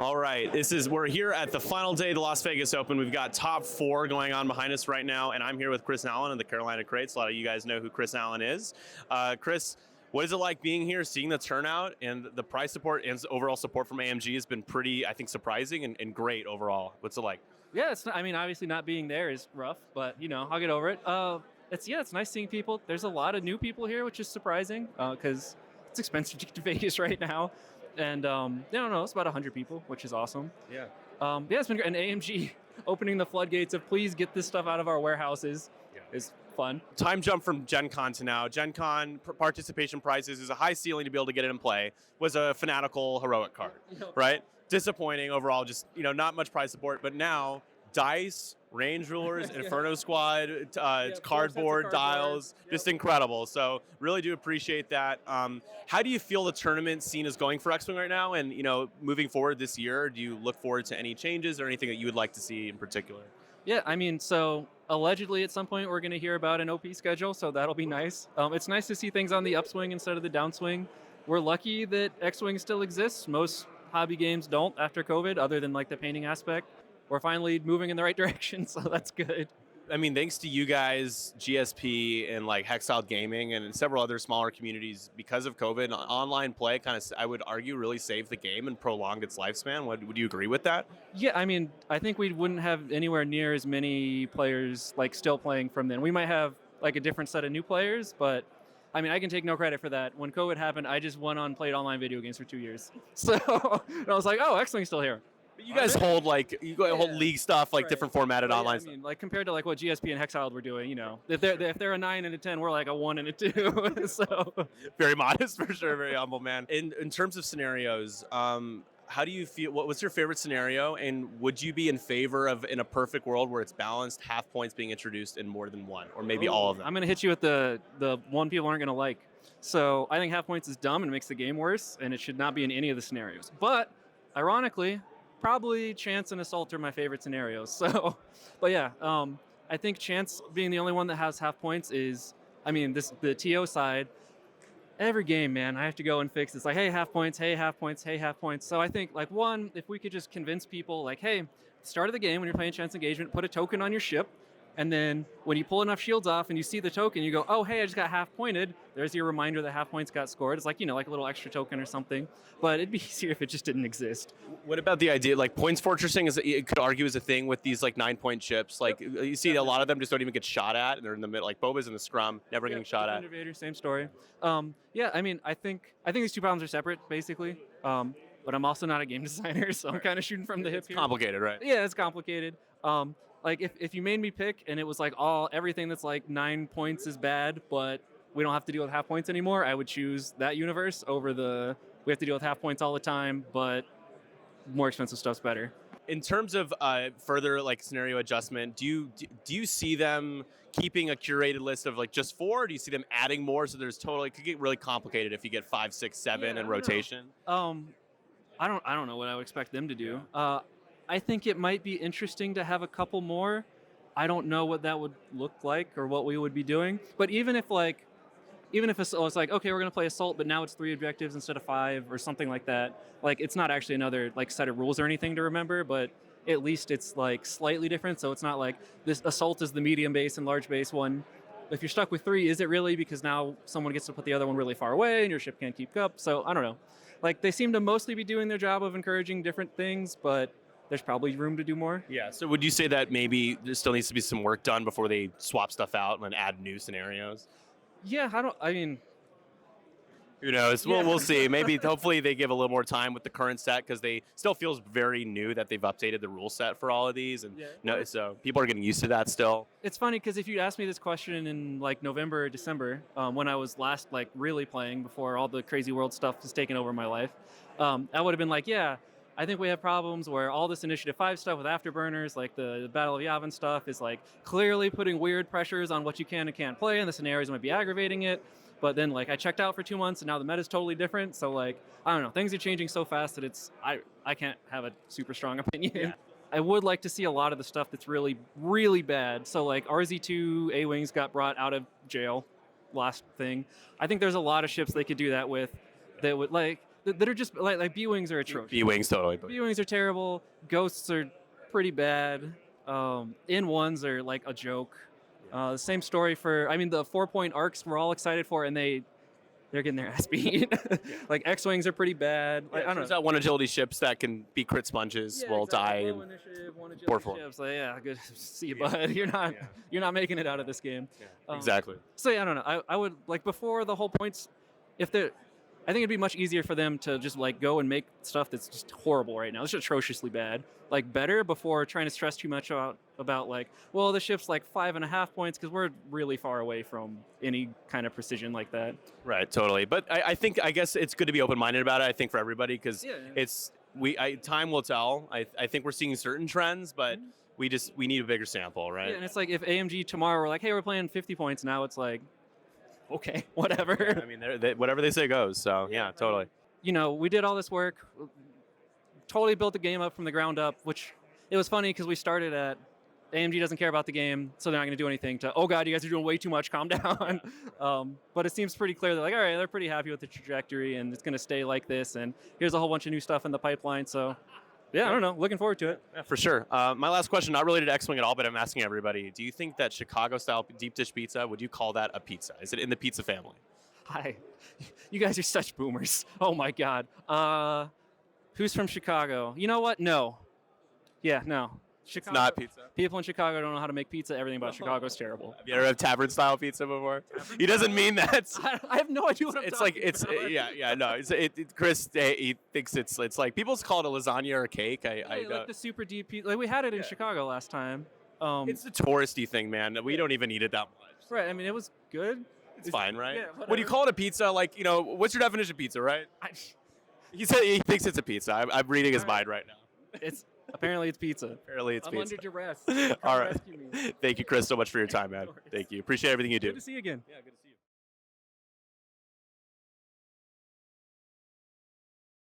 All right, we're here at the final day of the Las Vegas Open. We've got top 4 going on behind us right now, and I'm here with Chris Allen of the Carolina Crates. A lot of you guys know who Chris Allen is. Chris, what is it like being here, seeing the turnout and the prize support and overall support from AMG has been pretty, I think, surprising and great overall. What's it like? Yeah, obviously not being there is rough, but I'll get over it. It's nice seeing people. There's a lot of new people here, which is surprising because it's expensive to get to Vegas right now. And it's about 100 people, which is awesome. Yeah. It's been great. And AMG opening the floodgates of please get this stuff out of our warehouses is fun. Time jump from Gen Con to now. Gen Con participation prizes is a high ceiling to be able to get it in play. Was a fanatical heroic card, right? Disappointing overall, just not much prize support. But now dice, range rulers, Inferno Squad, cardboard, dials, just incredible. So really do appreciate that. How do you feel the tournament scene is going for X-Wing right now? And moving forward this year, do you look forward to any changes or anything that you would like to see in particular? Yeah, so allegedly at some point we're going to hear about an OP schedule, so that'll be nice. It's nice to see things on the upswing instead of the downswing. We're lucky that X-Wing still exists. Most hobby games don't after COVID, other than like the painting aspect. We're finally moving in the right direction, so that's good. I mean, thanks to you guys, GSP and like Hexiled Gaming and several other smaller communities, because of COVID, online play kind of, I would argue, really saved the game and prolonged its lifespan. Would you agree with that? Yeah, I think we wouldn't have anywhere near as many players like still playing from then. We might have like a different set of new players, but I can take no credit for that. When COVID happened, I just went on played online video games for 2 years. So and I was like, oh, X-Wing's still here. You guys hold hold league stuff, like different formatted online stuff. Like compared to like what GSP and Hexiled were doing, if they're a 9 and a 10, we're like a 1 and a 2. So very modest for sure, very humble man. In terms of scenarios, how do you feel? What's your favorite scenario, and would you be in favor of, in a perfect world where it's balanced, half points being introduced in more than one, or maybe all of them? I'm gonna hit you with the one people aren't gonna like. So I think half points is dumb and makes the game worse, and it should not be in any of the scenarios. But ironically, probably Chance and Assault are my favorite scenarios. So, but yeah, I think Chance being the only one that has half points is, the TO side, every game, man, I have to go and fix this. Like, hey, half points, hey, half points, hey, half points. So I think, like, one, if we could just convince people, like, hey, start of the game when you're playing Chance Engagement, put a token on your ship, and then when you pull enough shields off and you see the token, you go, oh, hey, I just got half pointed. There's your reminder that half points got scored. It's like, like a little extra token or something. But it'd be easier if it just didn't exist. What about the idea, like points fortressing, you could argue is a thing with these like 9-point chips. Like you see a lot of them just don't even get shot at, and they're in the middle, like Boba's in the scrum, never getting shot at. Innovator, same story. I think these two problems are separate, basically. But I'm also not a game designer, so I'm kind of shooting from the hip here. It's complicated, right? Yeah, it's complicated. Like if you made me pick and it was like everything that's like 9 points is bad, but we don't have to deal with half points anymore, I would choose that universe over we have to deal with half points all the time, but more expensive stuff's better. In terms of further like scenario adjustment, do you see them keeping a curated list of like just 4? Or do you see them adding more? So it could get really complicated if you get 5, 6, 7 in rotation. I don't know what I would expect them to do. I think it might be interesting to have a couple more. I don't know what that would look like or what we would be doing. But even if it's like, okay, we're going to play Assault, but now it's 3 objectives instead of 5 or something like that. Like, it's not actually another like set of rules or anything to remember, but at least it's like slightly different. So it's not like this Assault is the medium base and large base one. If you're stuck with 3, is it really? Because now someone gets to put the other one really far away and your ship can't keep up. So I don't know. Like, they seem to mostly be doing their job of encouraging different things, but there's probably room to do more. Yeah, so would you say that maybe there still needs to be some work done before they swap stuff out and add new scenarios? Yeah, who knows? Yeah. We'll see. Maybe, hopefully they give a little more time with the current set, because they still feels very new that they've updated the rule set for all of these. And so people are getting used to that still. It's funny, because if you'd asked me this question in like November or December, when I was last like really playing before all the crazy world stuff was taking over my life, I would have been like, yeah, I think we have problems where all this Initiative 5 stuff with Afterburners, like the Battle of Yavin stuff, is like clearly putting weird pressures on what you can and can't play, and the scenarios might be aggravating it. But then like I checked out for 2 months and now the meta's totally different. So like, I don't know, things are changing so fast that I can't have a super strong opinion. Yeah. I would like to see a lot of the stuff that's really, really bad. So like RZ2 A-Wings got brought out of jail last thing. I think there's a lot of ships they could do that with that would like, that are just like B-wings are atrocious. B-wings totally. B-wings are terrible. Ghosts are pretty bad. N1s are like a joke. The same story for, I mean, the 4-point arcs we're all excited for, and they're getting their ass beat. Like X-wings are pretty bad. Like, I don't know. Turns out one agility ships that can be crit sponges will die. Low initiative, one agility poor form. ships. Like, yeah, good. See you, bud. You're not making it out of this game. Exactly. So yeah, I don't know. I would like before the whole points. I think it'd be much easier for them to just like go and make stuff that's just horrible right now. It's atrociously bad. Like better before trying to stress too much about like, well, the ship's like 5.5 points because we're really far away from any kind of precision like that. Right, totally. But I guess it's good to be open-minded about it. I think for everybody because time will tell. I think we're seeing certain trends, but we need a bigger sample, right? Yeah, and it's like if AMG tomorrow were like, hey, we're playing 50 points now, it's like, okay, whatever. I mean, whatever they say goes. So yeah, totally. You know, we did all this work, totally built the game up from the ground up, which it was funny because we started at AMG doesn't care about the game, so they're not going to do anything to, oh God, you guys are doing way too much, calm down. But it seems pretty clear they're like, all right, they're pretty happy with the trajectory and it's going to stay like this. And here's a whole bunch of new stuff in the pipeline. So yeah, I don't know. Looking forward to it. Yeah, for sure. My last question, not related to X-Wing at all, but I'm asking everybody, do you think that Chicago-style deep dish pizza, would you call that a pizza? Is it in the pizza family? Hi. You guys are such boomers. Oh my God. Who's from Chicago? You know what? No. Yeah, no. Chicago, It's not pizza. People in Chicago don't know how to make pizza. Everything about Chicago is terrible. Have you ever had tavern-style pizza before? He doesn't mean that. I have no idea what I'm It's talking like about. no. Chris, he thinks it's like people call it a lasagna or a cake. I like don't. the super deep pizza. Like we had it in Chicago last time. It's a touristy thing, man. We don't even eat it that much. Right. I mean, it was good. It's fine, right? Yeah, When you call it a pizza, like what's your definition of pizza, right? He said he thinks it's a pizza. I'm reading his mind right now. It's apparently it's pizza. Apparently it's I'm pizza. under duress. All right. Rescue me. Thank you, Chris, so much for your time, man. No worries. Thank you. Appreciate everything you do. Good to see you again. Yeah, good to see you.